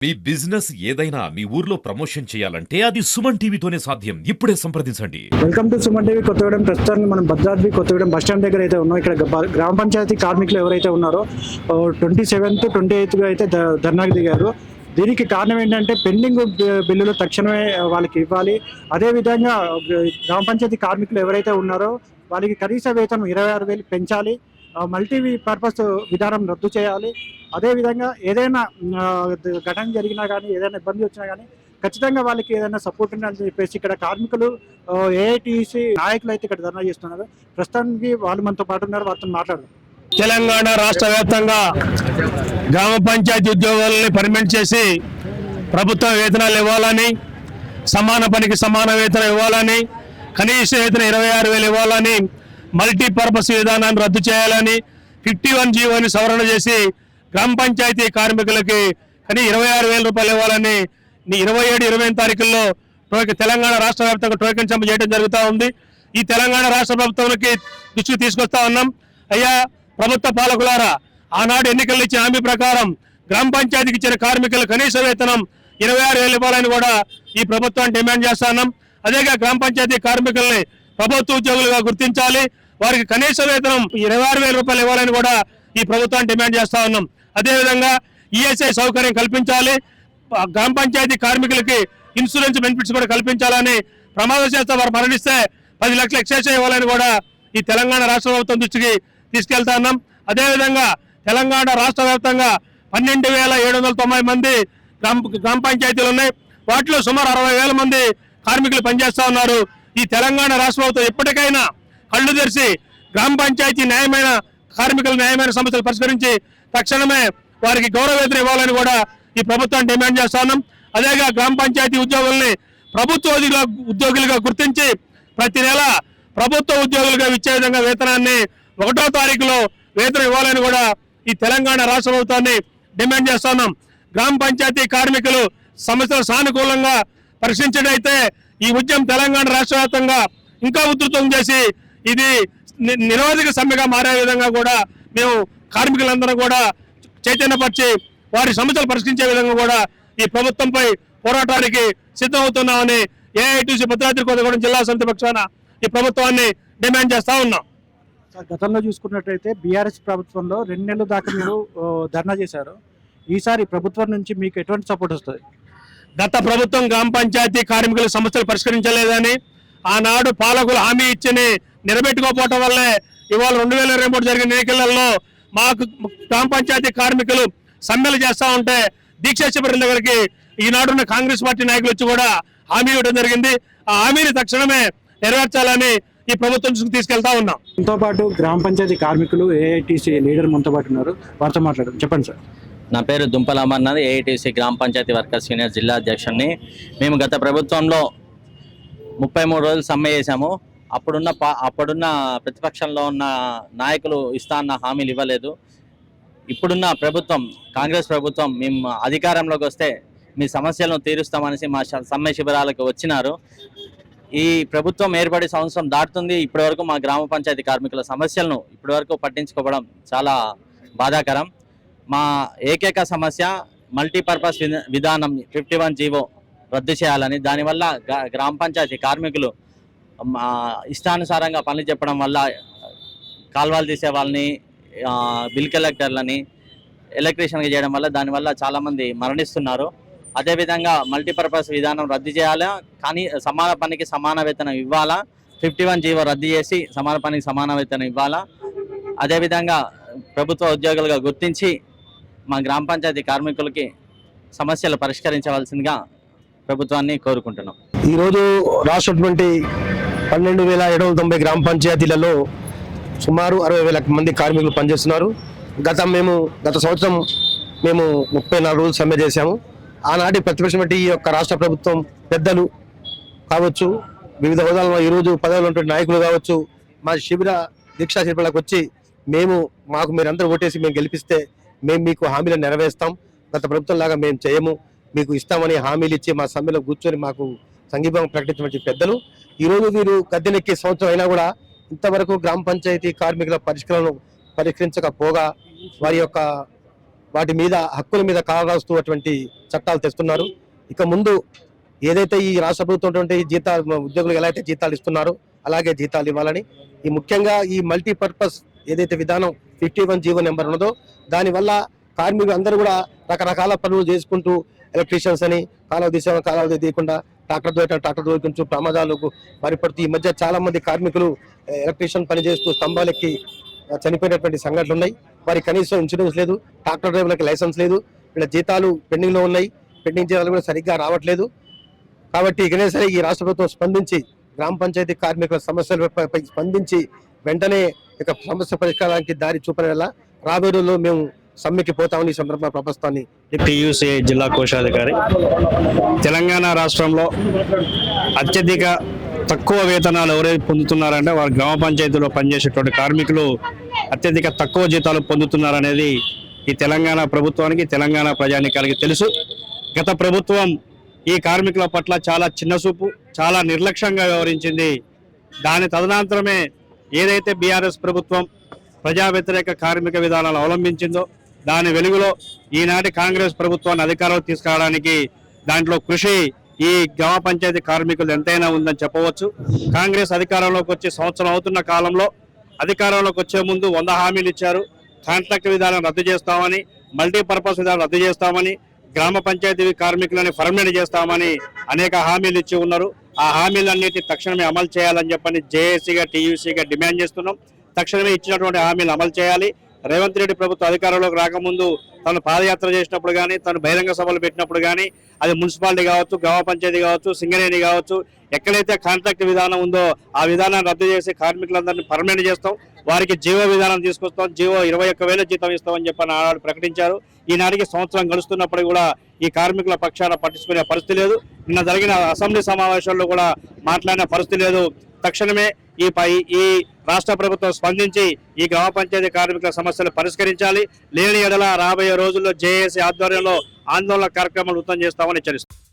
మీ business ఏదైనా మీ ఊర్లో promotion చేయాలంటే అది సుమన్ టీవీతోనే సాధ్యం. ఇప్పుడే సంప్రదించండి. Welcome to Suman TV Kothagudem. ప్రస్తుతానికి మనం భద్రాద్రి కొత్తగూడెం బస్ స్టాండ్ దగ్గర అయితే ఉన్నాం. ఇక్కడ గ్రామ పంచాయతీ కార్మికులు ఎవరైతే ఉన్నారో 27th 28th అయితే ధర్నాకి దిగారు. దీనికి కారణం ఏంటంటే పెండింగ్ బిల్లులు తక్షణమే వాళ్ళకి ఇవ్వాలి. అదేవిధంగా గ్రామ పంచాయతీ కార్మికులు ఎవరైతే ఉన్నారో వాళ్ళకి కనీస వేతనం 26,000 పెంచాలి. మల్టీ పర్పస్ విధానం రద్దు చేయాలి. అదేవిధంగా ఏదైనా ఘటన జరిగినా కానీ ఏదైనా ఇబ్బంది వచ్చినా కానీ ఖచ్చితంగా వాళ్ళకి ఏదైనా సపోర్ట్ ఉండాలని చెప్పేసి ఇక్కడ కార్మికులు ఏఐటీసీ నాయకులు అయితే ఇక్కడ ధర్నా చేస్తున్నారు. ప్రస్తుతానికి వాళ్ళు మనతో పాటు ఉన్నారు, వారితో మాట్లాడదాం. తెలంగాణ రాష్ట్ర వ్యాప్తంగా గ్రామ పంచాయతీ ఉద్యోగులని పర్మనెంట్ చేసి ప్రభుత్వ వేతనాలు ఇవ్వాలని, సమాన పనికి సమాన వేతనం ఇవ్వాలని, కనీస వేతనం 26,000 ఇవ్వాలని, మల్టీపర్పస్ విధానాన్ని రద్దు చేయాలని, 51 జీవోని సవరణ చేసి గ్రామ పంచాయతీ కార్మికులకి కానీ 26,000 రూపాయలు ఇవ్వాలని 27, 28 తారీఖుల్లో తెలంగాణ రాష్ట్ర వ్యాప్తంగా టోకెన్ జమ చేయడం జరుగుతూ ఉంది. ఈ తెలంగాణ రాష్ట్ర ప్రభుత్వానికి దృష్టికి తీసుకొస్తా ఉన్నాం. అయ్యా ప్రభుత్వ పాలకులారా, ఆనాడు ఎన్నికల్లో ఇచ్చిన హామీ ప్రకారం గ్రామ పంచాయతీకి ఇచ్చిన కార్మికుల కనీస వేతనం 26,000 ఇవ్వాలని కూడా ఈ ప్రభుత్వాన్ని డిమాండ్ చేస్తున్నాం. అదేగా గ్రామ పంచాయతీ కార్మికుల్ని ప్రభుత్వ ఉద్యోగులుగా గుర్తించాలి, వారికి కనీస వేతనం 26,000 రూపాయలు ఇవ్వాలని కూడా ఈ ప్రభుత్వాన్ని డిమాండ్ చేస్తా ఉన్నాం. అదేవిధంగా ఈఎస్ఐ సౌకర్యం కల్పించాలి, గ్రామ పంచాయతీ కార్మికులకి ఇన్సూరెన్స్ బెనిఫిట్స్ కూడా కల్పించాలని, ప్రమాదశాస్త్ర వారు మరణిస్తే 10 లక్షల ఎక్సైజ్ ఇవ్వాలని కూడా ఈ తెలంగాణ రాష్ట్ర ప్రభుత్వం దృష్టికి తీసుకెళ్తా ఉన్నాం. అదేవిధంగా తెలంగాణ రాష్ట్ర వ్యాప్తంగా 12,790 మంది గ్రామ పంచాయతీలు ఉన్నాయి. వాటిలో సుమారు 60,000 మంది కార్మికులు పనిచేస్తా ఉన్నారు. ఈ తెలంగాణ రాష్ట్ర ప్రభుత్వం ఎప్పటికైనా కళ్ళు తెరిచి గ్రామ పంచాయతీ న్యాయమైన కార్మికుల న్యాయమైన సమస్యలు పరిష్కరించి తక్షణమే వారికి గౌరవ వేతనం ఇవ్వాలని కూడా ఈ ప్రభుత్వాన్ని డిమాండ్ చేస్తా ఉన్నాం. అదేగా గ్రామ పంచాయతీ ఉద్యోగుల్ని ప్రభుత్వ ఉద్యోగులుగా గుర్తించి ప్రతి నెల ప్రభుత్వ ఉద్యోగులుగా ఇచ్చే విధంగా వేతనాన్ని 1వ తారీఖులో వేతనం ఇవ్వాలని కూడా ఈ తెలంగాణ రాష్ట్ర ప్రభుత్వాన్ని డిమాండ్ చేస్తున్నాం. గ్రామ పంచాయతీ కార్మికులు సమస్యలు సానుకూలంగా పరిశీలించడైతే ఈ ఉద్యమం తెలంగాణ రాష్ట్ర వ్యాప్తంగా ఇంకా ఉధృతం చేసి ఇది నిరోధక సమ్మెగా మారే విధంగా కూడా మేము కార్మికులందరూ కూడా చైతన్యపరిచి వారి సమస్యలు పరిష్కరించే విధంగా కూడా ఈ ప్రభుత్వంపై పోరాటానికి సిద్ధమవుతున్నామని ఏఐటీసీ భద్రాద్రి కొత్తగూడెం జిల్లా సమితి పక్షాన ఈ ప్రభుత్వాన్ని డిమాండ్ చేస్తా ఉన్నాం. గతంలో చూసుకున్నట్టయితే బీఆర్ఎస్ ప్రభుత్వంలో 2 నెలల దాకా మీరు ధర్నా చేశారు. ఈసారి ప్రభుత్వం నుంచి మీకు ఎటువంటి సపోర్ట్ వస్తుంది? గత ప్రభుత్వం గ్రామ పంచాయతీ కార్మికుల సమస్యలు పరిష్కరించలేదని, ఆనాడు పాలకులు హామీ ఇచ్చి నిలబెట్టుకోకపోవటం వల్లే ఇవాళ 2023 జరిగిన ఎన్నికలలో మాకు గ్రామ పంచాయతీ కార్మికులు సమ్మెలు చేస్తూ ఉంటే దీక్ష శిబిరం దగ్గరికి ఈనాడున్న కాంగ్రెస్ పార్టీ నాయకులు వచ్చి కూడా హామీ ఇవ్వడం జరిగింది. ఆ హామీని తక్షణమే నెరవేర్చాలని ఈ ప్రభుత్వం తీసుకెళ్తా ఉన్నాం. మనతో పాటు గ్రామ పంచాయతీ కార్మికులు ఏఐటీసీ లీడర్ మనతో పాటు ఉన్నారు, వారితో మాట్లాడడం. చెప్పండి సార్. నా పేరు దుంపల అమర్నాథ్, ఏఐటీసీ గ్రామ పంచాయతీ వర్కర్స్ సీనియర్ జిల్లా అధ్యక్షుడిని. మేము గత ప్రభుత్వంలో 33 రోజులు సమ్మె చేశాము. అప్పుడున్న ప్రతిపక్షంలో ఉన్న నాయకులు ఇస్తా అన్న హామీలు ఇవ్వలేదు. ఇప్పుడున్న ప్రభుత్వం కాంగ్రెస్ ప్రభుత్వం మేము అధికారంలోకి వస్తే మీ సమస్యలను తీరుస్తామనేసి మా సమ్మె శిబిరాలకు వచ్చినారు. ఈ ప్రభుత్వం ఏర్పడి సంవత్సరం దాటుతుంది. ఇప్పటివరకు మా గ్రామ పంచాయతీ కార్మికుల సమస్యలను ఇప్పటివరకు పట్టించుకోవడం చాలా బాధాకరం. మా ఏకైక సమస్య మల్టీపర్పస్ విధానం 51 జీవో రద్దు చేయాలని. దానివల్ల గ్రామ పంచాయతీ కార్మికులు ఇష్టానుసారంగా పనులు చెప్పడం వల్ల కాల్వాలు తీసే వాళ్ళని, బిల్ కలెక్టర్లని ఎలక్ట్రీషియన్గా చేయడం వల్ల దానివల్ల చాలామంది మరణిస్తున్నారు. అదేవిధంగా మల్టీపర్పస్ విధానం రద్దు చేయాలా, కానీ సమాన పనికి సమాన వేతనం ఇవ్వాలా, 51 జీవో రద్దు చేసి సమాన పనికి సమాన వేతనం ఇవ్వాలా. అదేవిధంగా ప్రభుత్వ ఉద్యోగులుగా గుర్తించి మా గ్రామ పంచాయతీ కార్మికులకి సమస్యలు పరిష్కరించవలసిందిగా ప్రభుత్వాన్ని కోరుకుంటున్నాం. ఈరోజు రాష్ట్రటువంటి 12,790 గ్రామ పంచాయతీలలో సుమారు 60,000 మంది కార్మికులు పనిచేస్తున్నారు. గత సంవత్సరం మేము 34 రోజులు సమ్మె చేశాము. ఆనాటి ప్రతిపక్షం ఈ యొక్క రాష్ట్ర ప్రభుత్వం పెద్దలు కావచ్చు, వివిధ హోదాలలో ఈరోజు పదవులు ఉన్నటువంటి నాయకులు కావచ్చు, మా దీక్షా శిబిరాలకు వచ్చి మాకు మీరందరూ ఓటేసి మేము గెలిపిస్తే మేము మీకు హామీలను నెరవేరుస్తాం, గత ప్రభుత్వం లాగా మేము చేయము, మీకు ఇస్తామని హామీలు ఇచ్చి మా సమ్మెలో కూర్చొని మాకు సంఘీభావం ప్రకటించినటువంటి పెద్దలు ఈరోజు వీరు గద్దెనెక్కి సంవత్సరం అయినా కూడా ఇంతవరకు గ్రామ పంచాయతీ కార్మికుల పరిష్కరించకపోగా వారి యొక్క వాటి మీద హక్కుల మీద కాలరాస్తూ అటువంటి చట్టాలు తెస్తున్నారు. ఇక ముందు ఏదైతే ఈ రాష్ట్ర ప్రభుత్వం జీతాలు ఉద్యోగులకు ఎలా అయితే జీతాలు ఇస్తున్నారో అలాగే జీతాలు ఇవ్వాలని, ఈ ముఖ్యంగా ఈ మల్టీపర్పస్ ఏదైతే విధానం 51 జీవో నెంబర్ ఉన్నదో దానివల్ల కార్మికులు అందరూ కూడా రకరకాల పనులు చేసుకుంటూ ఎలక్ట్రీషియన్స్ అని కాలువ తీయకుండా ట్రాక్టర్ దోచుకుంటూ ప్రమాదాలకు పాల్పడుతూ ఈ మధ్య చాలా మంది కార్మికులు ఎలక్ట్రీషియన్ పనిచేస్తూ స్తంభాలెక్కి చనిపోయినటువంటి సంఘటనలు ఉన్నాయి. వారికి కనీసం ఇన్సూరెన్స్ లేదు, ట్రాక్టర్ డ్రైవర్లకు లైసెన్స్ లేదు, వీళ్ళ జీతాలు పెండింగ్ లో ఉన్నాయి, పెండింగ్ జీతాలు కూడా సరిగ్గా రావట్లేదు. కాబట్టి ఇకనే సరే ఈ రాష్ట్ర ప్రభుత్వం స్పందించి గ్రామ పంచాయతీ కార్మికుల సమస్యలపై స్పందించి వెంటనే ఇక సమస్య పరిష్కారానికి దారి చూపనేలా రాబోయే రోజుల్లో మేము సమ్మెకి పోతామని ఈ సందర్భంగా ప్రభుత్వాన్ని టీయూసీ జిల్లా కోశాధికారి. తెలంగాణ రాష్ట్రంలో అత్యధిక తక్కువ వేతనాలు ఎవరైతే పొందుతున్నారంటే వారు గ్రామ పంచాయతీలో పనిచేసేటువంటి కార్మికులు అత్యధిక తక్కువ జీతాలు పొందుతున్నారనేది ఈ తెలంగాణ ప్రభుత్వానికి, తెలంగాణ ప్రజానీకానికి తెలుసు. గత ప్రభుత్వం ఈ కార్మికుల పట్ల చాలా చిన్నచూపు, చాలా నిర్లక్ష్యంగా వ్యవహరించింది. దాని తదనంతరమే ఏదైతే బీఆర్ఎస్ ప్రభుత్వం ప్రజా వ్యతిరేక కార్మిక విధానాలు అవలంబించిందో దాని వెలుగులో ఈనాటి కాంగ్రెస్ ప్రభుత్వాన్ని అధికారంలో తీసుకురావడానికి దాంట్లో కృషి ఈ గ్రామ పంచాయతీ కార్మికులు ఎంతైనా ఉందని చెప్పవచ్చు. కాంగ్రెస్ అధికారంలోకి వచ్చి సంవత్సరం అవుతున్న కాలంలో అధికారంలోకి వచ్చే ముందు 100 హామీలు ఇచ్చారు. కాంట్రాక్ట్ విధానం రద్దు చేస్తామని, మల్టీపర్పస్ విధానం రద్దు చేస్తామని, గ్రామ పంచాయతీ కార్మికులని పర్మనెంట్ చేస్తామని అనేక హామీలు ఇచ్చి ఉన్నారు. ఆ హామీలన్నిటి తక్షణమే అమలు చేయాలని చెప్పని జేఏసీగా, టీయూసీగా డిమాండ్ చేస్తున్నాం. తక్షణమే ఇచ్చినటువంటి హామీలు అమలు చేయాలి. రేవంత్ రెడ్డి ప్రభుత్వం అధికారంలోకి రాకముందు తను పాదయాత్ర చేసినప్పుడు కానీ, తను బహిరంగ సభలు పెట్టినప్పుడు కానీ, అది మున్సిపాలిటీ కావచ్చు, గ్రామ పంచాయతీ కావచ్చు, సింగరేణి కావచ్చు, ఎక్కడైతే కాంట్రాక్ట్ విధానం ఉందో ఆ విధానాన్ని రద్దు చేసి కార్మికులందరినీ పర్మనెంట్ చేస్తాం, వారికి జీవో విధానం తీసుకొస్తాం, జీవో 21,000 జీతం ఇస్తామని చెప్పని ఆనాడు ప్రకటించారు. ఈనాటికి సంవత్సరం గడుస్తున్నప్పుడు కూడా ఈ కార్మికుల పక్షాన పట్టించుకునే పరిస్థితి లేదు. నిన్న జరిగిన అసెంబ్లీ సమావేశాల్లో కూడా మాట్లాడిన పరిస్థితి లేదు. తక్షణమే ఈ రాష్ట్ర ప్రభుత్వం స్పందించి ఈ గ్రామ పంచాయతీ కార్మికుల సమస్యలు పరిష్కరించాలి. లేని ఎడల రాబోయే రోజుల్లో జేఏసీ ఆధ్వర్యంలో ఆందోళన కార్యక్రమాలు ఉత్తరం చేస్తామని హెచ్చరిస్తారు.